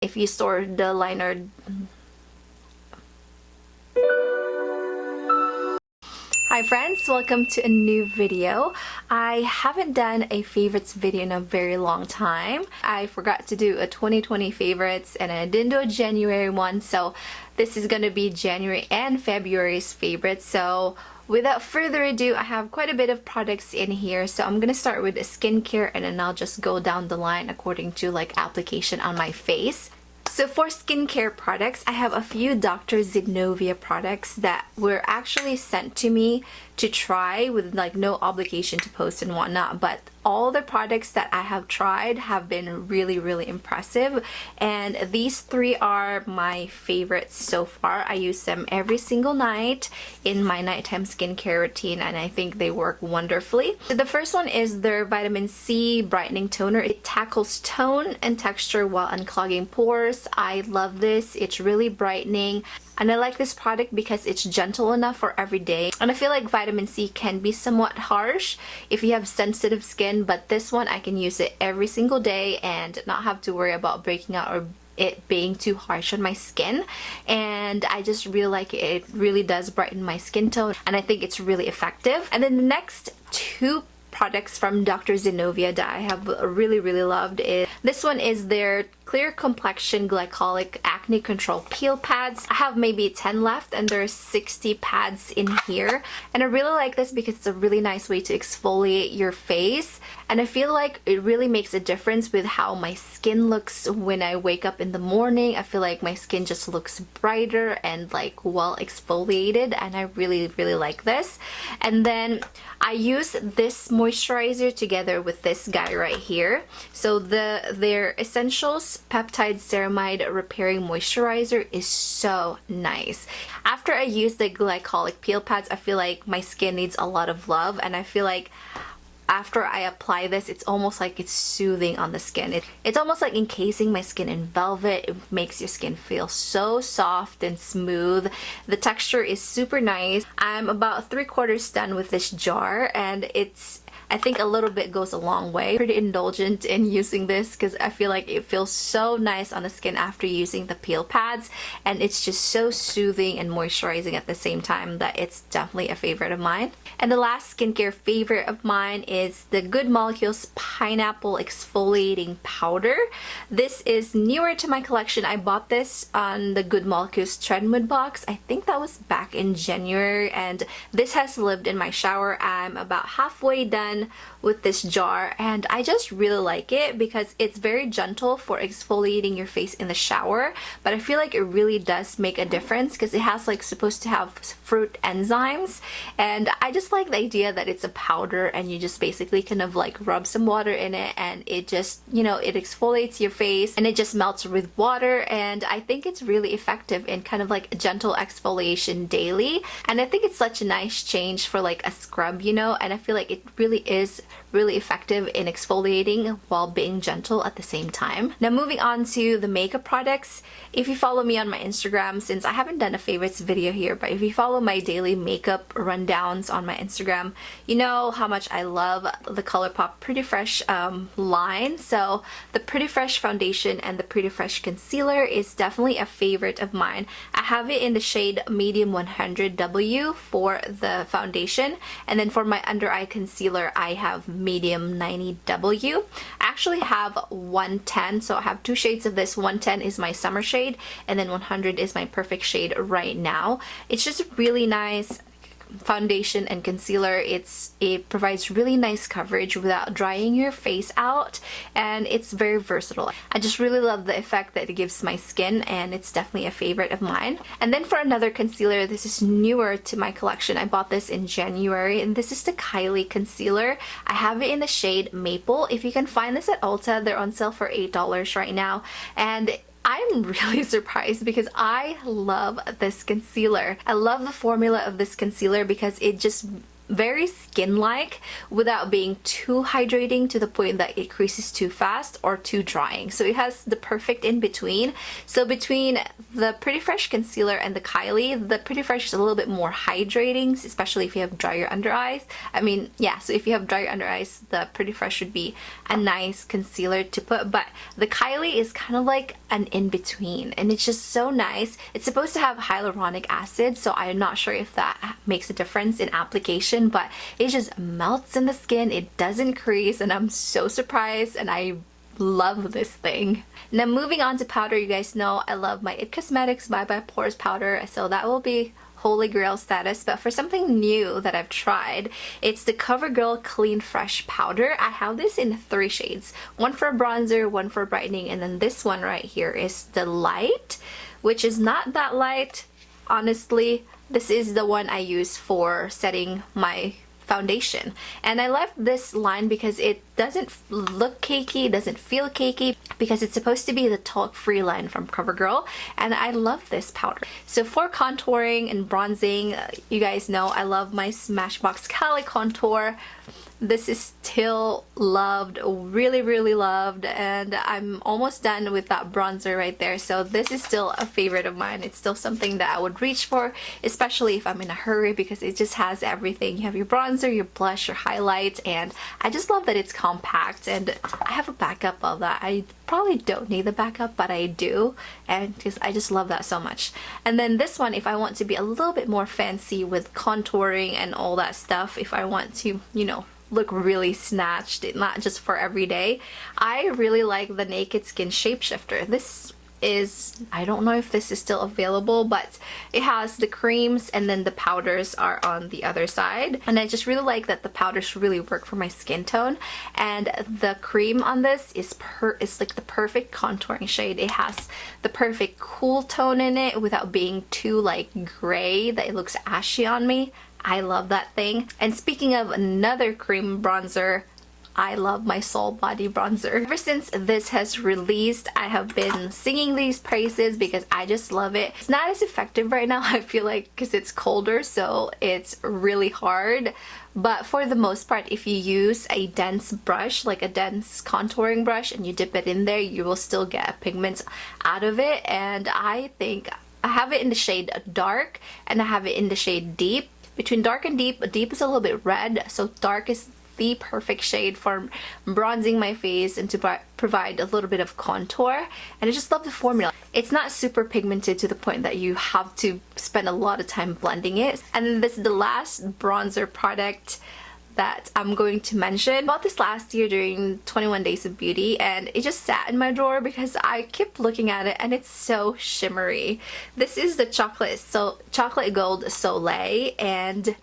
if you store the liner. Hi friends, welcome to a new video. I haven't done a favorites video in a very long time. I forgot to do a 2020 favorites and I didn't do a January one, so this is gonna be January and February's favorites. So without further ado, I have quite a bit of products in here, so I'm gonna start with skincare and then I'll just go down the line according to like application on my face. So for skincare products, I have a few Dr. Zenovia products that were actually sent to me to try with like no obligation to post and whatnot, but all the products that I have tried have been really impressive, and these three are my favorites so far. I use them every single night in my nighttime skincare routine and I think they work wonderfully. So the first one is their vitamin C brightening toner. It tackles tone and texture while unclogging pores. I love this. It's really brightening. And I like this product because it's gentle enough for every day. And I feel like vitamin C can be somewhat harsh if you have sensitive skin, but this one I can use it every single day and not have to worry about breaking out or it being too harsh on my skin. And I just really like it. It really does brighten my skin tone and I think it's really effective. And then the next two products from Dr. Zenovia that I have really loved is this one is their Clear Complexion Glycolic Acne Control Peel Pads. I have maybe 10 left and there's 60 pads in here, and I really like this because it's a really nice way to exfoliate your face, and I feel like it really makes a difference with how my skin looks when I wake up in the morning. I feel like my skin just looks brighter and like well exfoliated, and I really like this. And then I use this moisturizer together with this guy right here. So their Essentials Peptide Ceramide Repairing Moisturizer is so nice. After I use the Glycolic Peel Pads, I feel like my skin needs a lot of love, and I feel like after I apply this, it's almost like it's soothing on the skin. It's almost like encasing my skin in velvet. It makes your skin feel so soft and smooth. The texture is super nice. I'm about 3/4 done with this jar, and I think a little bit goes a long way. Pretty indulgent in using this because I feel like it feels so nice on the skin after using the peel pads, and it's just so soothing and moisturizing at the same time that it's definitely a favorite of mine. And the last skincare favorite of mine is the Good Molecules Pineapple Exfoliating Powder. This is newer to my collection. I bought this on the Good Molecules Trendwood box. I think that was back in January, and this has lived in my shower. I'm about halfway done with this jar and I just really like it because it's very gentle for exfoliating your face in the shower, but I feel like it really does make a difference because it has like supposed to have fruit enzymes, and I just like the idea that it's a powder and you just basically kind of like rub some water in it and it just, you know, it exfoliates your face and it just melts with water, and I think it's really effective in kind of like a gentle exfoliation daily, and I think it's such a nice change for like a scrub, you know, and I feel like it really is really effective in exfoliating while being gentle at the same time. Now moving on to the makeup products. If you follow me on my Instagram, since I haven't done a favorites video here, but if you follow my daily makeup rundowns on my Instagram, you know how much I love the ColourPop Pretty Fresh line. So the Pretty Fresh foundation and the Pretty Fresh concealer is definitely a favorite of mine. I have it in the shade medium 100W for the foundation, and then for my under eye concealer I have medium 90W. I actually have 110, so I have two shades of this. 110 is my summer shade and then 100 is my perfect shade right now. It's just really nice foundation and concealer. It provides really nice coverage without drying your face out, and it's very versatile. I just really love the effect that it gives my skin, and it's definitely a favorite of mine. And then for another concealer, this is newer to my collection. I bought this in January, and this is the Kylie concealer. I have it in the shade Maple. If you can find this at Ulta, they're on sale for $8 right now, and I'm really surprised because I love this concealer. I love the formula of this concealer because it just very skin-like without being too hydrating to the point that it creases too fast or too drying. So it has the perfect in between. So between the Pretty Fresh concealer and the Kylie, the Pretty Fresh is a little bit more hydrating, especially if you have drier under eyes. I mean, yeah, so if you have drier under eyes, the Pretty Fresh would be a nice concealer to put, but the Kylie is kind of like an in-between, and it's just so nice. It's supposed to have hyaluronic acid, so I'm not sure if that makes a difference in application, but it just melts in the skin, it doesn't crease, and I'm so surprised, and I love this thing. Now moving on to powder, you guys know I love my IT Cosmetics Bye Bye Pores powder, so that will be holy grail status. But for something new that I've tried, it's the CoverGirl Clean Fresh powder. I have this in 3 shades, one for bronzer, one for brightening, and then this one right here is the light, which is not that light. Honestly, this is the one I use for setting my foundation, and I left this line because it doesn't look cakey, it doesn't feel cakey, because it's supposed to be the talc free line from CoverGirl, and I love this powder. So for contouring and bronzing, you guys know I love my Smashbox Cali contour. This is still loved, really loved, and I'm almost done with that bronzer right there. So this is still a favorite of mine. It's still something that I would reach for, especially if I'm in a hurry, because it just has everything. You have your bronzer, your blush, your highlight, and I just love that it's compact, and I have a backup of that. I probably don't need the backup, but I do, and because I just love that so much. And then this one, if I want to be a little bit more fancy with contouring and all that stuff, if I want to, you know, look really snatched, not just for every day, I really like the Naked Skin Shapeshifter. This is, I don't know if this is still available, but it has the creams and then the powders are on the other side, and I just really like that the powders really work for my skin tone, and the cream on this is like the perfect contouring shade. It has the perfect cool tone in it without being too like gray that it looks ashy on me. I love that thing. And speaking of another cream bronzer, I love my Soul Body bronzer. Ever since this has released, I have been singing these praises because I just love it. It's not as effective right now, I feel like, because it's colder, so it's really hard. But for the most part, if you use a dense brush, like a dense contouring brush, and you dip it in there, you will still get a pigment out of it. And I think I have it in the shade dark, and I have it in the shade deep. Between dark and deep, deep is a little bit red, so dark is the perfect shade for bronzing my face and to provide a little bit of contour. And I just love the formula. It's not super pigmented to the point that you have to spend a lot of time blending it. And then this is the last bronzer product that I'm going to mention. I bought this last year during 21 Days of Beauty, and it just sat in my drawer because I kept looking at it and it's so shimmery. This is the Chocolate Gold Soleil, and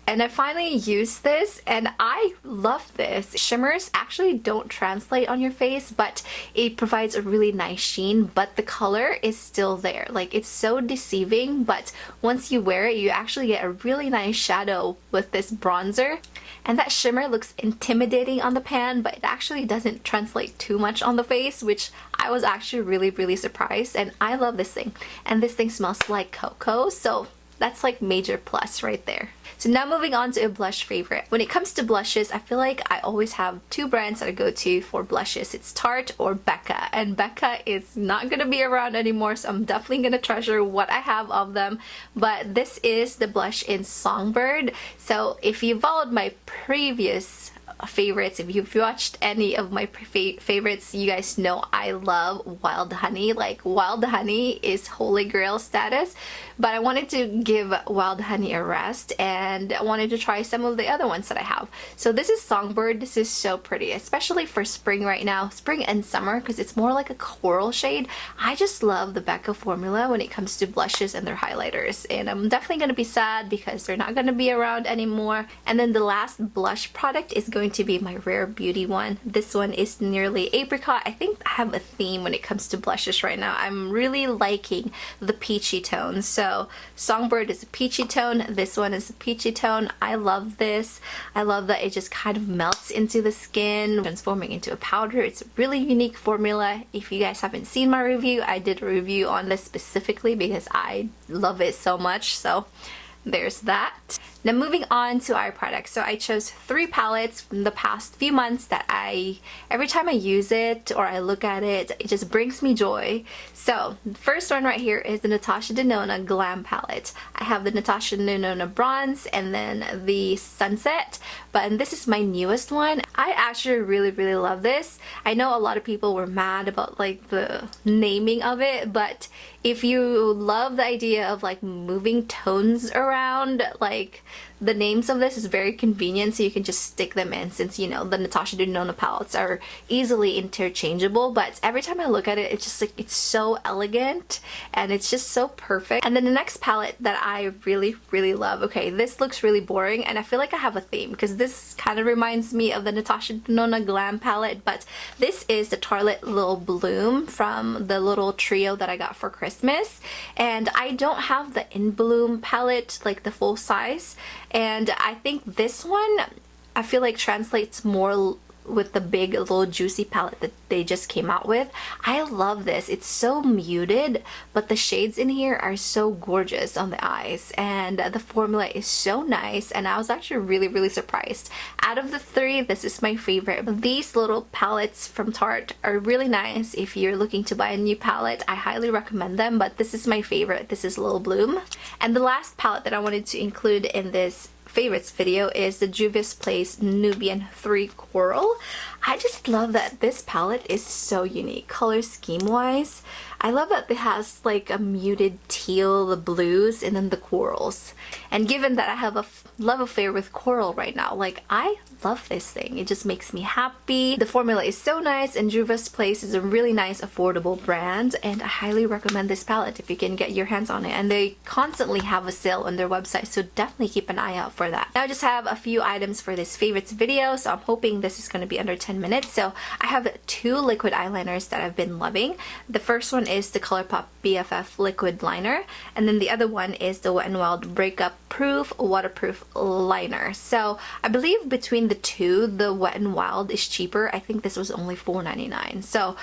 I finally used this and I love this. Shimmers actually don't translate on your face, but it provides a really nice sheen, but the color is still there. Like, it's so deceiving, but once you wear it, you actually get a really nice shadow with this bronzer. And that shimmer looks intimidating on the pan, but it actually doesn't translate too much on the face, which I was actually really surprised. And I love this thing. And this thing smells like cocoa, so that's like major plus right there. So now moving on to a blush favorite. When it comes to blushes, I feel like I always have 2 brands that I go to for blushes. It's Tarte or Becca, and Becca is not gonna be around anymore, so I'm definitely gonna treasure what I have of them. But this is the blush in Songbird. So if you followed my previous favorites, if you've watched any of my favorites, you guys know I love Wild Honey. Like, Wild Honey is holy grail status, but I wanted to give Wild Honey a rest, and I wanted to try some of the other ones that I have. So this is Songbird. This is so pretty, especially for spring right now, spring and summer, because it's more like a coral shade. I just love the Becca formula when it comes to blushes and their highlighters, and I'm definitely going to be sad because they're not going to be around anymore. And then the last blush product is going to be my Rare Beauty one. This one is nearly apricot. I think I have a theme when it comes to blushes right now. I'm really liking the peachy tone. So Songbird is a peachy tone. This one is a peachy tone. I love this. I love that it just kind of melts into the skin, transforming into a powder. It's a really unique formula. If you guys haven't seen my review, I did a review on this specifically because I love it so much. So there's that. Now moving on to eye products. So I chose 3 palettes from the past few months that every time I use it or I look at it, it just brings me joy. So the first one right here is the Natasha Denona Glam palette. I have the Natasha Denona Bronze and then the Sunset, but this is my newest one. I actually really love this. I know a lot of people were mad about like the naming of it, but if you love the idea of like moving tones around, like the names of this is very convenient, so you can just stick them in, since you know the Natasha Denona palettes are easily interchangeable. But every time I look at it, it's just like it's so elegant and it's just so perfect. And then the next palette that I really love, okay, this looks really boring and I feel like I have a theme because this kind of reminds me of the Natasha Denona Glam palette, but this is the Tartelette Little Bloom from the little trio that I got for Christmas. And I don't have the In Bloom palette, like the full size, and I think this one I feel like translates more with the big little juicy palette that they just came out with. I love this. It's so muted, but the shades in here are so gorgeous on the eyes, and the formula is so nice, and I was actually really surprised. Out of the 3, this is my favorite. These little palettes from Tarte are really nice. If you're looking to buy a new palette, I highly recommend them, but this is my favorite. This is Little Bloom. And the last palette that I wanted to include in this favorites video is the JUVIAS Place Nubian 3 Coral. I just love that this palette is so unique color scheme wise. I love that it has like a muted teal, the blues, and then the corals. And given that I have a love affair with coral right now, like I love this thing. It just makes me happy. The formula is so nice, and JUVIAS Place is a really nice affordable brand, and I highly recommend this palette if you can get your hands on it. And they constantly have a sale on their website, so definitely keep an eye out for that. Now I just have a few items for this favorites video, so I'm hoping this is going to be under 10 minutes. So I have 2 liquid eyeliners that I've been loving. The first one is the ColourPop BFF liquid liner, and then the other one is the Wet n Wild Breakup Proof waterproof liner. So I believe between the 2, the Wet n Wild is cheaper. I think this was only $4.99. So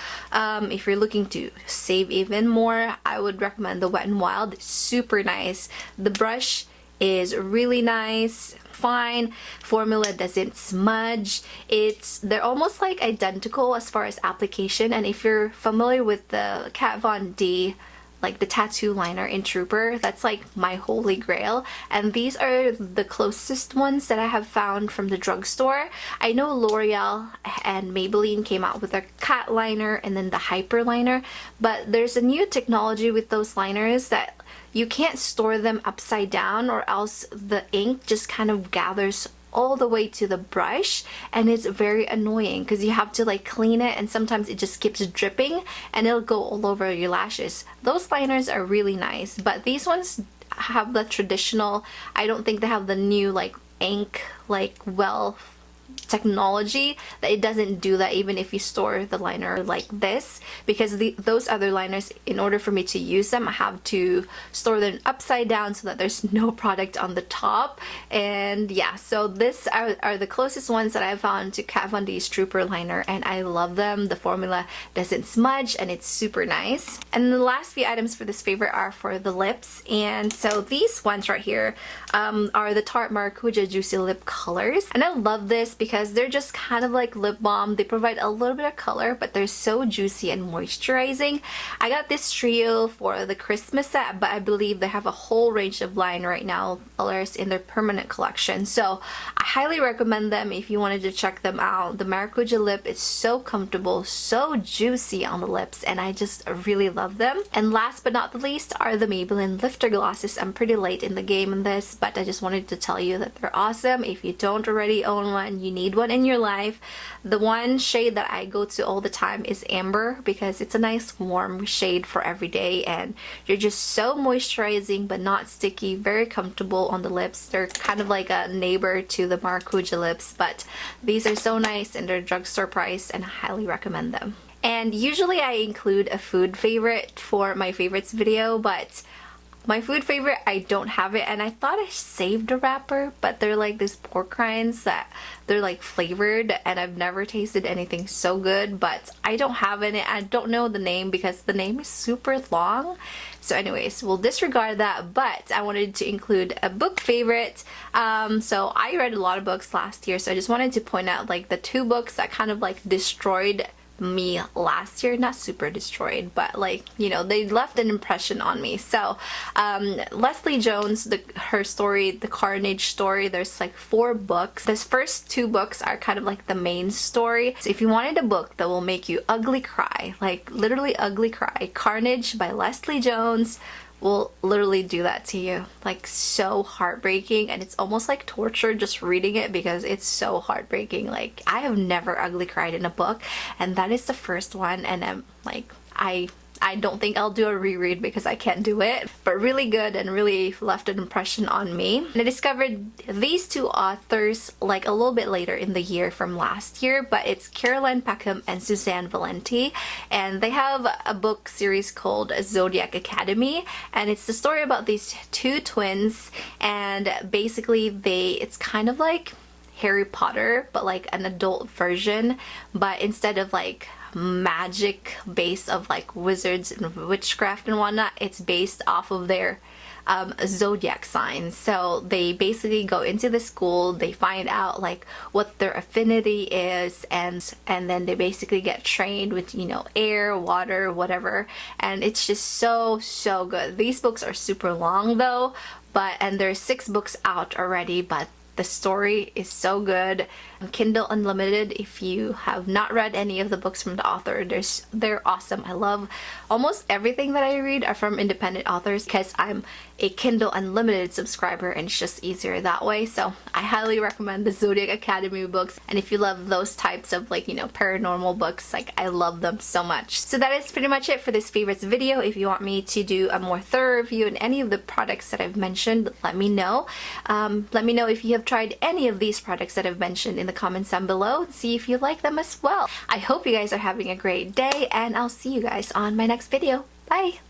if you're looking to save even more, I would recommend the Wet n Wild. It's super nice. The brush is really nice, fine, formula doesn't smudge. They're almost like identical as far as application. And if you're familiar with the Kat Von D, like the tattoo liner in Trooper, that's like my holy grail, and these are the closest ones that I have found from the drugstore. I know L'Oreal and Maybelline came out with their cat liner and then the hyper liner, but there's a new technology with those liners that you can't store them upside down, or else the ink just kind of gathers all the way to the brush, and it's very annoying because you have to like clean it, and sometimes it just keeps dripping and it'll go all over your lashes. Those liners are really nice, but these ones have the traditional, I don't think they have the new like ink like well technology that it doesn't do that even if you store the liner like this, because those other liners, in order for me to use them, I have to store them upside down so that there's no product on the top. And yeah, so this are the closest ones that I found to Kat Von D's Trooper liner, and I love them. The formula doesn't smudge and it's super nice. And the last few items for this favorite are for the lips, and so these ones right here are the Tarte Maracuja Juicy Lip Colors, and I love this because they're just kind of like lip balm. They provide a little bit of color, but they're so juicy and moisturizing. I got this trio for the Christmas set, but I believe they have a whole range of line right now, colors in their permanent collection. So I highly recommend them if you wanted to check them out. The Maracuja lip is so comfortable, so juicy on the lips, and I just really love them. And last but not the least are the Maybelline Lifter Glosses. I'm pretty late in the game in this, but I just wanted to tell you that they're awesome. If you don't already own one, you need one in your life. The one shade that I go to all the time is Amber, because it's a nice warm shade for every day, and you're just so moisturizing but not sticky, very comfortable on the lips. They're kind of like a neighbor to the Maracuja lips, but these are so nice and they're drugstore price, and I highly recommend them. And usually I include a food favorite for my favorites video, but My food favorite, I don't have it, and I thought I saved a wrapper, but they're like these pork rinds that they're like flavored, and I've never tasted anything so good, but I don't have it. I don't know the name because the name is super long. So anyways, we'll disregard that, but I wanted to include a book favorite. So I read a lot of books last year, so I just wanted to point out like the 2 books that kind of like destroyed me last year. Not super destroyed, but like, you know, they left an impression on me. So Leslie Jones, her story, The Carnage Story, there's like 4 books. This first 2 books are kind of like the main story. So if you wanted a book that will make you ugly cry, like literally ugly cry, Carnage by Leslie Jones will literally do that to you. Like, so heartbreaking, and it's almost like torture just reading it because it's so heartbreaking. Like, I have never ugly cried in a book, and that is the first one, and I'm like, I don't think I'll do a reread because I can't do it, but really good and really left an impression on me. And I discovered these 2 authors like a little bit later in the year from last year, but it's Caroline Peckham and Suzanne Valenti, and they have a book series called Zodiac Academy, and it's the story about these 2 twins, and basically it's kind of like Harry Potter, but like an adult version, but instead of like magic base of like wizards and witchcraft and whatnot, it's based off of their zodiac signs. So they basically go into the school, they find out like what their affinity is, and then they basically get trained with, you know, air, water, whatever, and it's just so good. These books are super long though, and there's 6 books out already, but the story is so good. Kindle Unlimited, if you have not read any of the books from the author, they're awesome. I love almost everything that I read are from independent authors because I'm a Kindle Unlimited subscriber, and it's just easier that way. So I highly recommend the Zodiac Academy books, and if you love those types of like, you know, paranormal books, like I love them so much. So that is pretty much it for this favorites video. If you want me to do a more thorough review in any of the products that I've mentioned, let me know. Let me know if you have tried any of these products that I've mentioned in the comments down below, and see if you like them as well. I hope you guys are having a great day, and I'll see you guys on my next video. Bye!